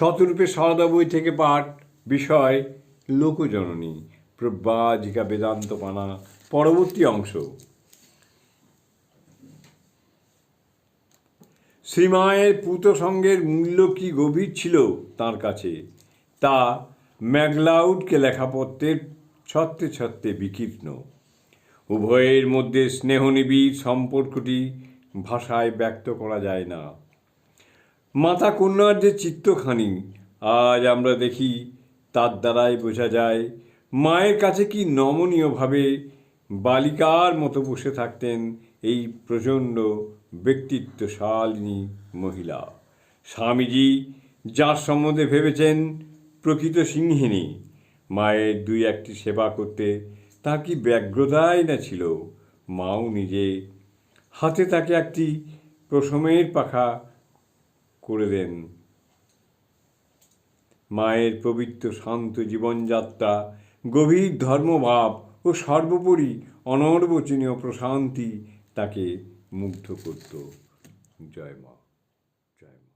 শতরূপে সারদা বই থেকে পাঠ, বিষয় লোকজননী, প্রব্রাজিকা বেদান্ত পানা, পরবর্তী অংশ। শ্রীমায়ের পূত সঙ্গের মূল্য কি গভীর ছিল তাঁর কাছে, তা ম্যাকলাউডকে লেখাপত্রের ছত্রে ছত্রে বিকীর্ণ। উভয়ের মধ্যে স্নেহনিবিড় সম্পর্কটি ভাষায় ব্যক্ত করা যায় না। মাতা কন্যার যে চিত্তখানি আজ আমরা দেখি, তার দ্বারাই বোঝা যায় মায়ের কাছে কি নমনীয়ভাবে বালিকার মতো বসে থাকতেন এই প্রচণ্ড ব্যক্তিত্বশালিনী মহিলা। স্বামীজি যার সম্বন্ধে ভেবেছেন প্রকৃত সিংহিনী, মায়ের দুই একটি সেবা করতে তার কি ব্যগ্রতাই না ছিল। মাও নিজে হাতে তাকে একটি প্রশমের পাখা করে দেন। মায়ের পবিত্র শান্ত জীবনযাত্রা, গভীর ধর্মভাব ও সর্বোপরি অনর্বচনীয় প্রশান্তি তাকে মুগ্ধ করত। জয় মা, জয় মা।